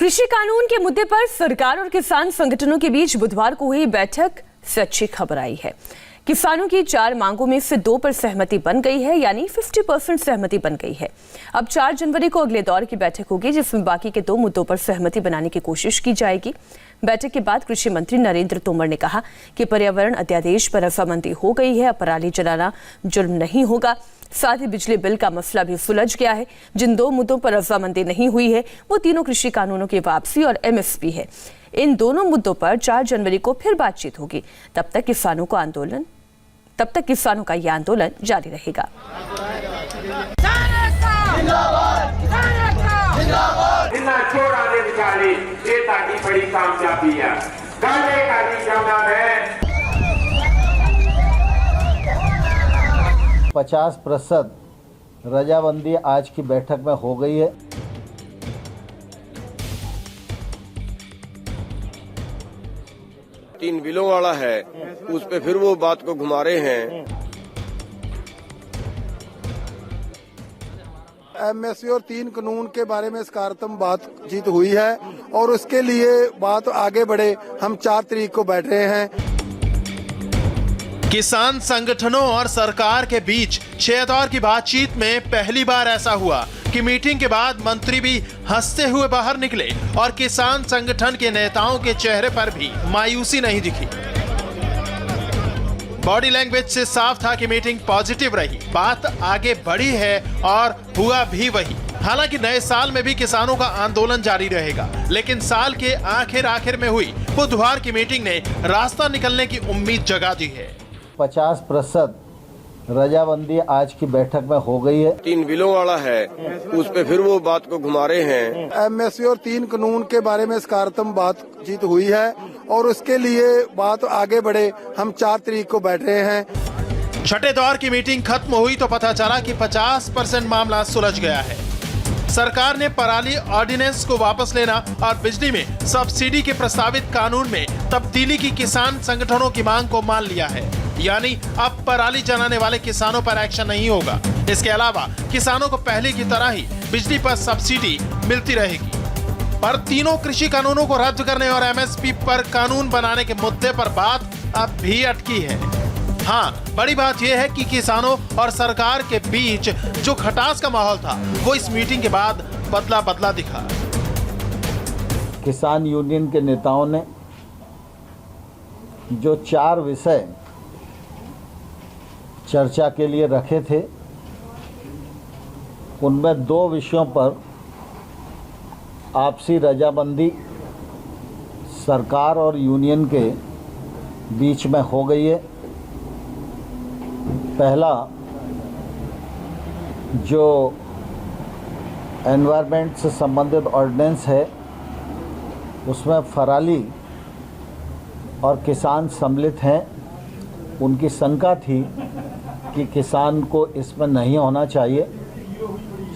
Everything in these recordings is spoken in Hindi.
कृषि कानून के मुद्दे पर सरकार और किसान संगठनों के बीच बुधवार को हुई बैठक से अच्छी खबर आई है। किसानों की 4 मांगों में से 2 पर सहमति बन गई है, यानी 50% सहमति बन गई है। अब 4 जनवरी को अगले दौर की बैठक होगी, जिसमें बाकी के 2 मुद्दों पर सहमति बनाने की कोशिश की जाएगी। बैठक के बाद कृषि मंत्री नरेंद्र तोमर ने कहा कि पर्यावरण अध्यादेश पर रजामंदी हो गई है, अब पराली जलाना जुर्म नहीं होगा। साथ ही बिजली बिल का मसला भी सुलझ गया है। जिन 2 मुद्दों पर रजामंदी नहीं हुई है वो तीनों कृषि कानूनों की वापसी और MSP है। इन दोनों मुद्दों पर 4 जनवरी को फिर बातचीत होगी। तब तक किसानों का यह आंदोलन जारी रहेगा। पचास % रजामंदी आज की बैठक में हो गई है। तीन बिलों वाला है, उस पे फिर वो बात को घुमा रहे हैं। MSP और 3 कानून के बारे में सकारात्मक बातचीत हुई है और उसके लिए बात आगे बढ़े। हम 4 तारीख को बैठ रहे हैं। किसान संगठनों और सरकार के बीच 6 दौर की बातचीत में पहली बार ऐसा हुआ कि मीटिंग के बाद मंत्री भी हंसते हुए बाहर निकले और किसान संगठन के नेताओं के चेहरे पर भी मायूसी नहीं दिखी। बॉडी लैंग्वेज से साफ था कि मीटिंग पॉजिटिव रही, बात आगे बढ़ी है और हुआ भी वही। हालांकि नए साल में भी किसानों का आंदोलन जारी रहेगा, लेकिन साल के आखिर में हुई बुधवार की मीटिंग ने रास्ता निकलने की उम्मीद जगा दी है। 50% रजामंदी आज की बैठक में हो गई है। 3 बिलों वाला है, उस पे फिर वो बात को घुमा रहे हैं। MSP और 3 कानून के बारे में सकारात्मक बातचीत हुई है और उसके लिए बात आगे बढ़े। हम 4 तारीख को बैठ रहे हैं। छठे दौर की मीटिंग खत्म हुई तो पता चला कि 50% मामला सुलझ गया है। सरकार ने पराली ऑर्डिनेंस को वापस लेना और बिजली में सब्सिडी के प्रस्तावित कानून में तब्दीली की किसान संगठनों की मांग को मान लिया है, यानी अब पराली जलाने वाले किसानों पर एक्शन नहीं होगा। इसके अलावा किसानों को पहले की तरह ही बिजली पर सब्सिडी मिलती रहेगी। पर तीनों कृषि कानूनों को रद्द करने और MSP पर कानून बनाने के मुद्दे पर बात अब भी अटकी है। हाँ, बड़ी बात यह है कि किसानों और सरकार के बीच जो खटास का माहौल था वो इस मीटिंग के बाद बदला दिखा। किसान यूनियन के नेताओं ने जो 4 विषय चर्चा के लिए रखे थे, उनमें 2 विषयों पर आपसी रजामंदी सरकार और यूनियन के बीच में हो गई है। पहला, जो एनवायरनमेंट से संबंधित ऑर्डिनेंस है, उसमें पराली और किसान सम्मिलित हैं। उनकी शंका थी कि किसान को इसमें नहीं होना चाहिए।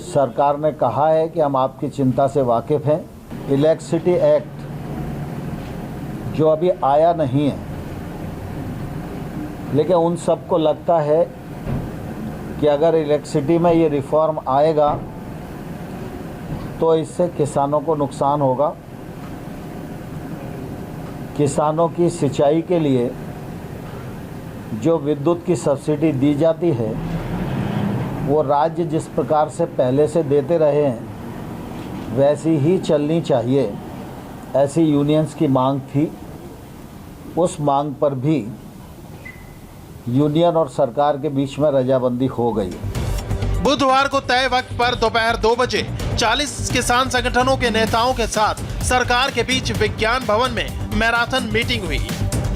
सरकार ने कहा है कि हम आपकी चिंता से वाकिफ़ हैं। इलेक्ट्रिसिटी एक्ट जो अभी आया नहीं है, लेकिन उन सबको लगता है कि अगर इलेक्ट्रिसिटी में ये रिफॉर्म आएगा तो इससे किसानों को नुकसान होगा। किसानों की सिंचाई के लिए जो विद्युत की सब्सिडी दी जाती है वो राज्य जिस प्रकार से पहले से देते रहे हैं वैसी ही चलनी चाहिए, ऐसी यूनियंस की मांग थी। उस मांग पर भी यूनियन और सरकार के बीच में रजामंदी हो गई। बुधवार को तय वक्त पर दोपहर 2 बजे 40 किसान संगठनों के नेताओं के साथ सरकार के बीच विज्ञान भवन में मैराथन मीटिंग हुई।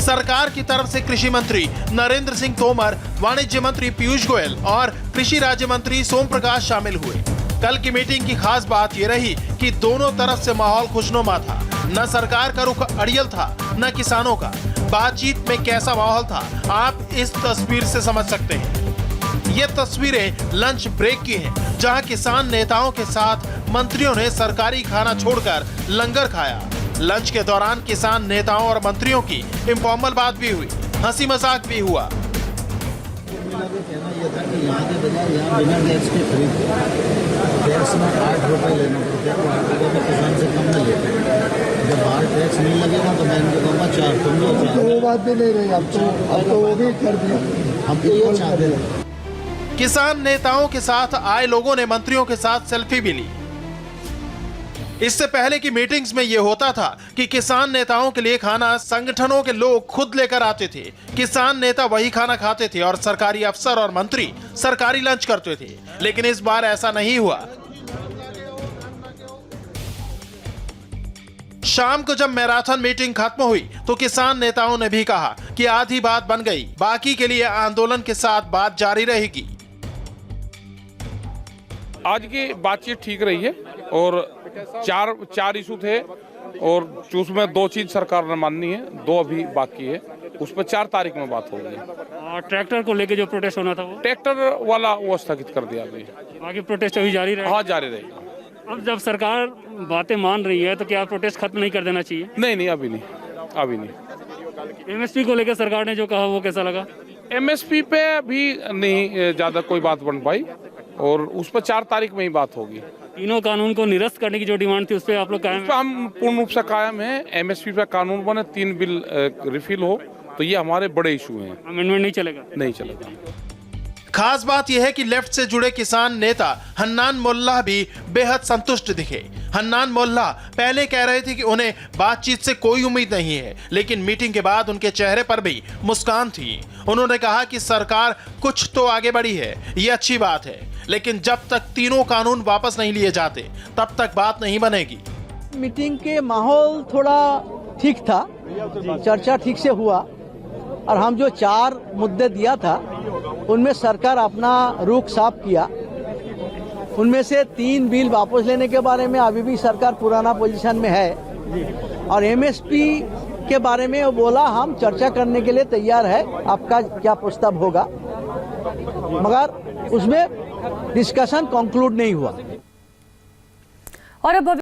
सरकार की तरफ से कृषि मंत्री नरेंद्र सिंह तोमर, वाणिज्य मंत्री पीयूष गोयल और कृषि राज्य मंत्री सोम प्रकाश शामिल हुए। कल की मीटिंग की खास बात ये रही कि दोनों तरफ से माहौल खुशनुमा था। न सरकार का रुख अड़ियल था, न किसानों का। बातचीत में कैसा माहौल था आप इस तस्वीर से समझ सकते हैं। ये तस्वीरें लंच ब्रेक की हैं, जहां किसान नेताओं के साथ मंत्रियों ने सरकारी खाना छोड़कर लंगर खाया। लंच के दौरान किसान नेताओं और मंत्रियों की इनफॉर्मल बात भी हुई, हंसी मजाक भी हुआ। कहना यह था कि यहाँ के बजाय यहाँ बिना गैस के खरीदते इसमें 8 रुपये लेना पड़ता है, 8 रुपये में किसान से कम में लेते हैं। जब बाहर टैक्स नहीं लगेगा तो मैं इनको कहूँगा 4, तुम जो चाहते वो बात भी नहीं रही, अब तो वो भी कर दिया। हम तो ये चाहते हैं। किसान नेताओं के साथ आए लोगों ने मंत्रियों के साथ सेल्फी भी ली। इससे पहले की मीटिंग्स में यह होता था कि किसान नेताओं के लिए खाना संगठनों के लोग खुद लेकर आते थे। किसान नेता वही खाना खाते थे और सरकारी अफसर और मंत्री सरकारी लंच करते थे। लेकिन इस बार ऐसा नहीं हुआ। शाम को जब मैराथन मीटिंग खत्म हुई तो किसान नेताओं ने भी कहा कि आधी बात बन गई, बाकी के लिए आंदोलन के साथ बात जारी रहेगी। आज की बातचीत ठीक रही है और चार इशू थे और उसमें 2 चीज सरकार ने माननी है, 2 अभी बाकी है। उस पर 4 तारीख में बात होगी। और ट्रैक्टर को लेके जो प्रोटेस्ट होना था वो ट्रैक्टर वाला वो स्थगित कर दिया अभी। बाकी प्रोटेस्ट अभी जारी रहेगा। हाँ, जारी रहेगा। अब जब सरकार बातें मान रही है तो क्या प्रोटेस्ट खत्म नहीं कर देना चाहिए? नहीं, अभी नहीं। एमएसपी को लेकर सरकार ने जो कहा वो कैसा लगा? एमएसपी पे भी नहीं ज्यादा कोई बात बन पाई और उस पर 4 तारीख में ही बात होगी। तीनों कानून को निरस्त करने की जो डिमांड थी उस पर आप लोग कायम? उस पर हम पूर्ण रूप से कायम है। एमएसपी पे कानून बने, 3 बिल रिफिल हो, तो ये हमारे बड़े इशू हैं। अमेंडमेंट नहीं चलेगा? नहीं चलेगा। खास बात यह है कि लेफ्ट से जुड़े किसान नेता हन्नान मोल्ला भी बेहद संतुष्ट दिखे। हन्नान मोल्ला पहले कह रहे थे कि उन्हें बातचीत से कोई उम्मीद नहीं है, लेकिन मीटिंग के बाद उनके चेहरे पर भी मुस्कान थी। उन्होंने कहा कि सरकार कुछ तो आगे बढ़ी है, ये अच्छी बात है, लेकिन जब तक तीनों कानून वापस नहीं लिए जाते तब तक बात नहीं बनेगी। मीटिंग के माहौल थोड़ा ठीक था, चर्चा ठीक से हुआ और हम जो 4 मुद्दे दिया था उनमें सरकार अपना रुख साफ किया। उनमें से 3 बिल वापस लेने के बारे में अभी भी सरकार पुराना पोजीशन में है और एमएसपी के बारे में वो बोला हम चर्चा करने के लिए तैयार है, आपका क्या प्रस्ताव होगा, मगर उसमें डिस्कशन कंक्लूड नहीं हुआ। और अब